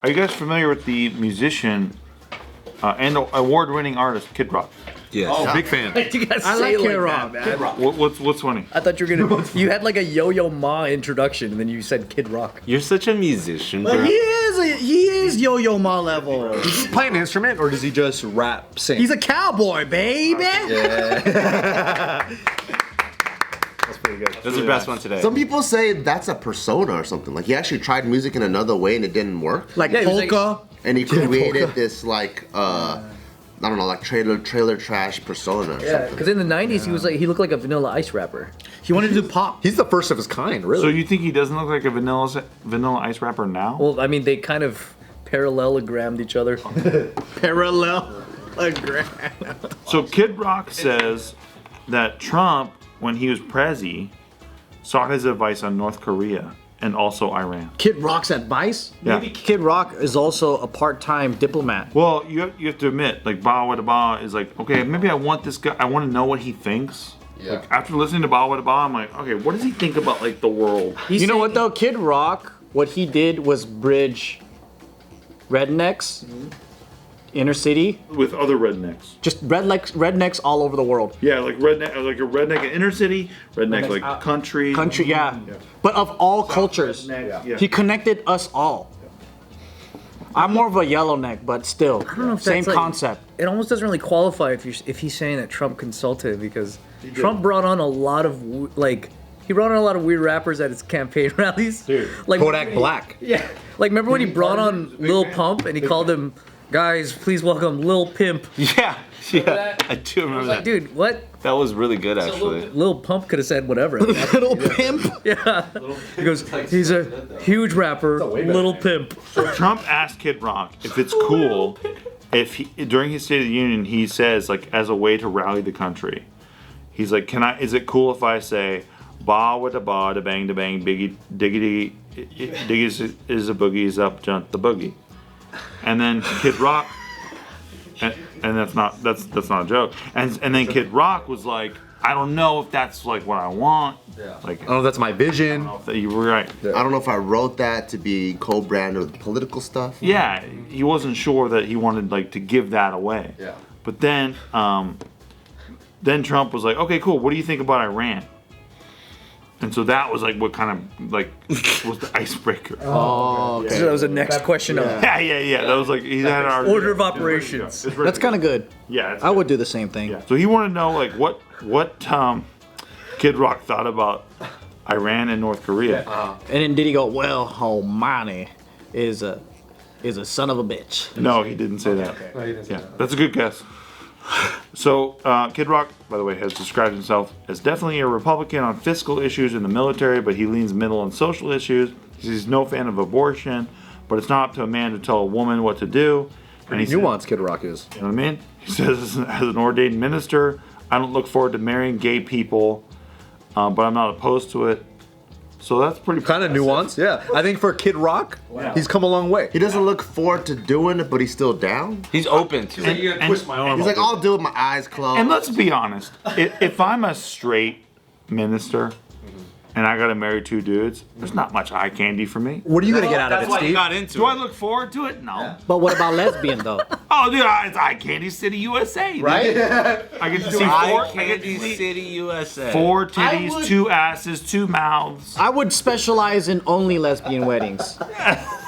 Are you guys familiar with the musician and award-winning artist Kid Rock? Yes. Oh, big fan. You guys I say like Kid it Rock. that, man. What's funny? I thought you were gonna. You had like a Yo-Yo Ma introduction, and then you said Kid Rock. You're such a musician, bro. But he is Yo-Yo Ma level. Does he play an instrument or does he just rap, sing? He's a cowboy, baby. Yeah. That's pretty good. That's the best one today. Some people say that's a persona or something. Like he actually tried music in another way and it didn't work. Like Yeah, he was polka. And he created this like I don't know, like trailer trash persona or Yeah, something. because in the '90s he looked like a Vanilla Ice rapper. He wanted to do pop. He's the first of his kind, really. So you think he doesn't look like a Vanilla Ice rapper now? Well, I mean, they kind of parallelogrammed each other. Parallelogram. So Kid Rock says that Trump, when he was prezi, sought his advice on North Korea and also Iran. Kid Rock's advice? Yeah. Maybe Kid Rock is also a part-time diplomat. Well, you have to admit, like Ba Wada Ba is like, okay, maybe I want this guy. I want to know what he thinks. Yeah. Like, after listening to Ba Wada Ba, I'm like, okay, what does he think about like the world? You know what though? Kid Rock, what he did was bridge rednecks, inner city, With other rednecks. just rednecks all over the world. Yeah, like redneck, like a redneck in inner city, redneck like country. Country, yeah. But of all cultures. Yeah. He connected us all. I'm more of a yellow neck, but still, I don't know if same that's, like- concept. It almost doesn't really qualify if he's saying that Trump consulted, because Trump brought on a lot of he brought on a lot of weird rappers at his campaign rallies. Dude. Like Kodak Black. Yeah. Like remember when he brought on Lil Pump and he called him, guys, please welcome Lil Pimp. Yeah, that? I do remember Like, that. dude, what? That was really good, actually. Lil Pump could have said whatever. Little pimp. Yeah. He goes, he's a huge rapper, Little Pimp. Trump asked Kid Rock if it's cool if during his State of the Union he says like as a way to rally the country, he's like, is it cool if I say ba with a ba da bang biggie diggity diggy is a boogie is up jump the boogie, and then Kid Rock and that's not a joke, and then Kid Rock was like, I don't know if that's like what I want. Yeah. Like I don't know if that's my vision. you were right. I don't know if I wrote that to be co-branded with political stuff. Yeah, he wasn't sure that he wanted like to give that away. Yeah. But then Trump was like, okay, cool. What do you think about Iran? And so that was like what kind of like was the icebreaker. Oh, okay. So that was the next question of Yeah. That was like he had our order of operations. That's kind of good. Yeah. I would do the same thing. Yeah. So he wanted to know like what Kid Rock thought about Iran and North Korea. And then did he go, well, Homani is a son of a bitch. No, he didn't say that. No, he didn't say Yeah, that's a good guess. So, Kid Rock, by the way, has described himself as definitely a Republican on fiscal issues in the military, but he leans middle on social issues. He's no fan of abortion, but it's not up to a man to tell a woman what to do. And he Nuanced Kid Rock is. you know what I mean? He says, as an ordained minister, I don't look forward to marrying gay people, but I'm not opposed to it. So that's pretty Kind of nuanced, yeah. I think for Kid Rock, he's come a long way. He doesn't look forward to doing it, but he's still down. He's open to it. You're gonna twist my arm. He's like, I'll do it with my eyes closed. And let's be honest, if I'm a straight minister and I gotta marry two dudes, there's not much eye candy for me. What are you gonna get out of That's it, why he Steve? got into Do I it. look forward to it? No. But what about lesbian, though? Oh, dude, it's Eye Candy City, USA. dude. Right? I get to see Eye Candy City, USA. 4 titties, I would- 2 asses, 2 mouths. I would specialize in only lesbian weddings.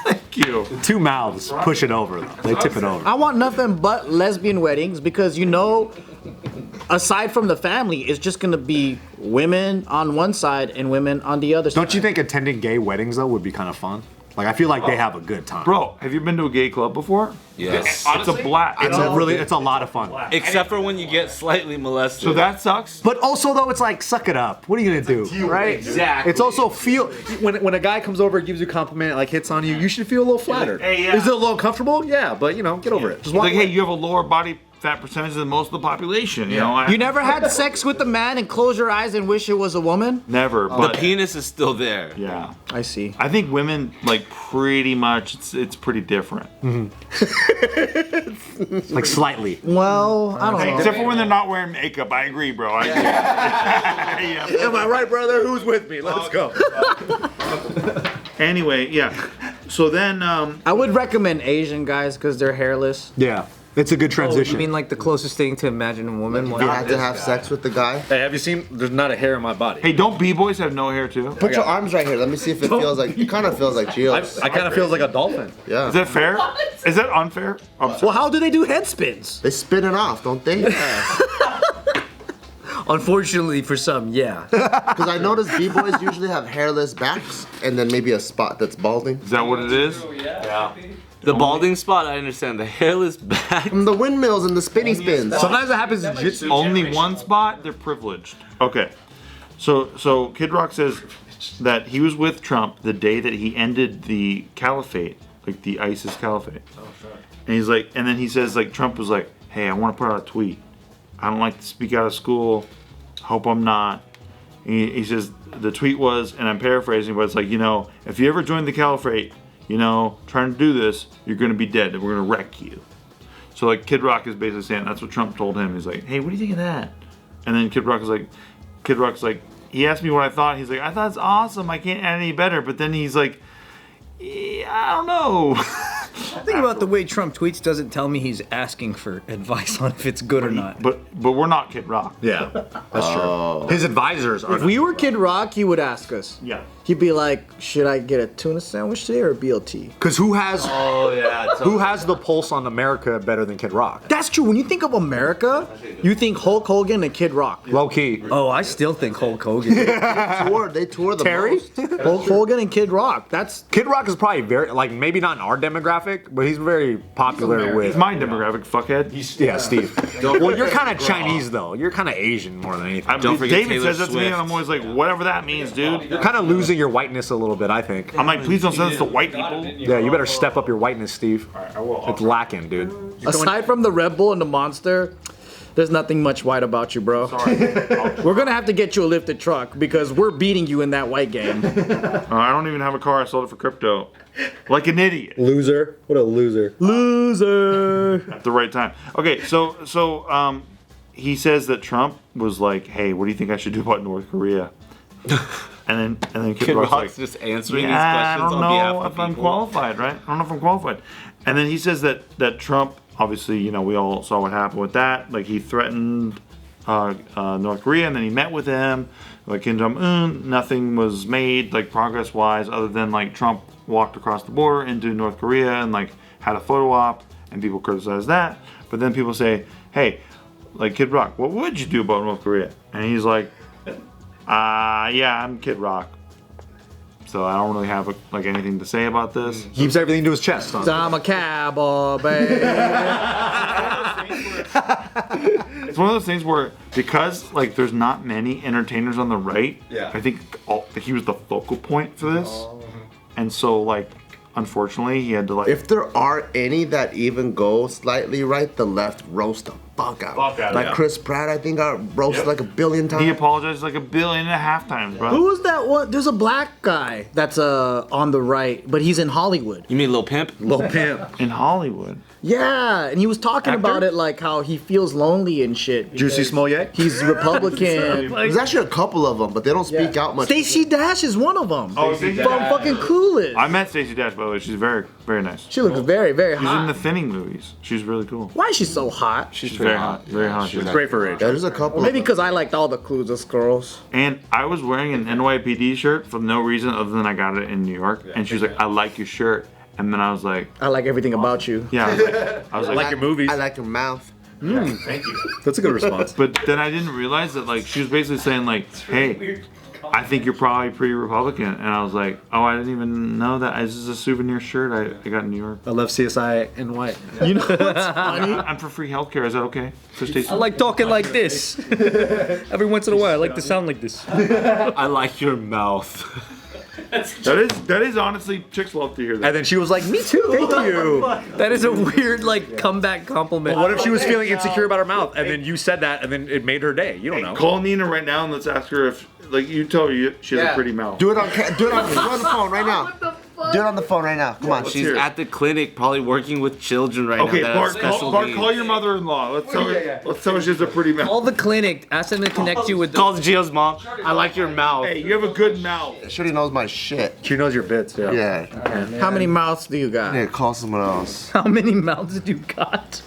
Thank you. 2 mouths push it over, though. They tip it over. I want nothing but lesbian weddings because, aside from the family, it's just going to be women on one side and women on the other side. Don't you think attending gay weddings, though, would be kind of fun? Like, I feel like they have a good time. Bro, have you been to a gay club before? Yes. It's a blast. It's a lot of fun. Except for when you get slightly molested. So that sucks. But also, though, it's like, suck it up. What are you gonna do? Right? Exactly. It's also when a guy comes over, gives you a compliment, like hits on you, you should feel a little flattered. Hey, yeah. Is it a little uncomfortable? Yeah, but get over it. Just walk Like, away. hey, you have a lower body fat percentage than most of the population. You know, You never had sex with a man and close your eyes and wish it was a woman? never. The But penis is still there. yeah, I see. I think women like pretty much. It's pretty different. Like slightly. Well, I don't know. Except for when they're not wearing makeup. I agree, bro. I agree. Yeah. Am I right, brother? Who's with me? Let's go. Anyway, yeah. so then I would recommend Asian guys because they're hairless. Yeah, it's a good Oh, transition. you mean like the closest thing to imagine a woman? You had to have sex with the guy. Hey, have you seen? There's not a hair in my body. hey, don't b-boys have no hair too? Put your arms right here. Let me see if it feels like. It kind of feels like Gio's. I kind of feels like a dolphin. Yeah. Is that fair? Is that unfair? I'm sorry. Well, how do they do head spins? They spin it off, don't they? Unfortunately for some, yeah. Because I noticed b-boys usually have hairless backs and then maybe a spot that's balding. Is that what it is? The balding spot, I understand. The hairless back. From the windmills and the spinny spins. Sometimes it happens in jiu-jitsu. Only one spot? They're privileged. Okay. So Kid Rock says that he was with Trump the day that he ended the caliphate, like the ISIS caliphate. Oh, sure. And he's like, and then he says like Trump was like, hey, I want to put out a tweet. I don't like to speak out of school. Hope I'm not. He says the tweet was, and I'm paraphrasing, but it's like, if you ever join the caliphate, trying to do this, you're going to be dead and we're going to wreck you. So like Kid Rock is basically saying that's what Trump told him. He's like, hey, what do you think of that? And then Kid Rock's like, he asked me what I thought. He's like, I thought it's awesome. I can't add any better. But then he's like, I don't know. The thing about the way Trump tweets doesn't tell me he's asking for advice on if it's good or not. But we're not Kid Rock. Yeah, that's true. His advisors are. If we were Kid Rock, he would ask us. Yeah. He'd be like, should I get a tuna sandwich today or a BLT? Because who has yeah. who has the pulse on America better than Kid Rock? That's true. When you think of America, you think Hulk Hogan and Kid Rock. Low key. Oh, I still think Hulk Hogan. They tour the Terry? most. Hulk Hogan and Kid Rock. That's Kid Rock is probably very maybe not in our demographic, but he's very popular with. It's my demographic, fuckhead. Yeah, Steve. Well, you're kind of Chinese though. You're kind of Asian more than anything. Don't forget David Taylor says that to me, and Swift. I'm always like, whatever that means, dude. You're kind of losing your whiteness a little bit, I think. I'm like, please don't send this to white people. Yeah, you better step up your whiteness, Steve. I will. It's lacking, dude. aside from the Red Bull and the Monster. There's nothing much white about you, bro. Sorry. We're gonna have to get you a lifted truck because we're beating you in that white game. I don't even have a car. I sold it for crypto. Like an idiot. Loser. What a loser. Loser. At the right time. Okay, so he says that Trump was like, hey, what do you think I should do about North Korea? And then Kid Kid Rock's Rock's like, just answering these I questions don't on behalf know of if I'm people. qualified, right? I don't know if I'm qualified. And then he says that Trump, obviously, we all saw what happened with that. Like, he threatened North Korea, and then he met with him. Like, Kim Jong-un, nothing was made, like, progress-wise, other than, like, Trump walked across the border into North Korea and, like, had a photo op, and people criticize that. But then people say, hey, like, Kid Rock, what would you do about North Korea? And he's like, yeah, I'm Kid Rock. So I don't really have anything to say about this. Keeps everything to his chest. Huh? I'm a cowboy, baby. It's one of those things where, because like there's not many entertainers on the right, I think he was the focal point for this, and so like unfortunately he had to like. If there are any that even go slightly right, the left roast the fuck out. Like Chris Pratt, I think got roasted like 1 billion times. He apologized like 1.5 billion times, bro. Who was that one? There's a black guy that's on the right, but he's in Hollywood. You mean Lil Pimp? Little pimp. In Hollywood. Yeah, and he was talking Actor? about it like how he feels lonely and shit. Juicy Smollett. He's Republican. There's actually a couple of them, but they don't speak out much. Stacey Dash is one of them. Oh, Stacey From Dash. fucking Clueless. I met Stacey Dash, by the way. She's very, very nice. She looks very, very She's in hot. the Thinning movies. She's really cool. Why is she so hot? She's very hot. Very hot. She's Great for age. Yeah, there's a couple. Maybe of them. because I liked all the Clueless girls. And I was wearing an NYPD shirt for no reason other than I got it in New York. And she was like, I like your shirt. And then I was like, I like everything about you. yeah. I was like, Like your movies. I like your mouth. thank you. That's a good response. But then I didn't realize that like she was basically saying like, hey, I think you're probably pretty Republican. And I was like, oh, I didn't even know that. This is a souvenir shirt I got in New York. I love CSI in white. You know what's funny? I'm for free healthcare. Is that okay? For Stacey? I like talking like this. Every once in a while, I like to sound like this. I like your mouth. That is honestly, chicks love to hear that. And then she was like, me too. Thank you. That is a weird, like, comeback compliment. What if she was feeling insecure about her mouth and then you said that and then it made her day? You don't know. Call Nina right now and let's ask her if, like, you tell her she has a pretty mouth. Do it on the phone right now. Do it on the phone right now. Come on. She's hear it. at the clinic, probably working with children right Okay, now. that have Bart, special Bart, needs. call your mother-in-law. Let's tell her. Let's tell her she has a pretty mouth. Call the clinic. Ask them to connect you with. Calls Gio's mom. I like your mouth. Hey, you have a good mouth. Shorty knows my shit. She knows your bits, yeah. Yeah. How many mouths do you got? Yeah, call someone else. How many mouths do you got?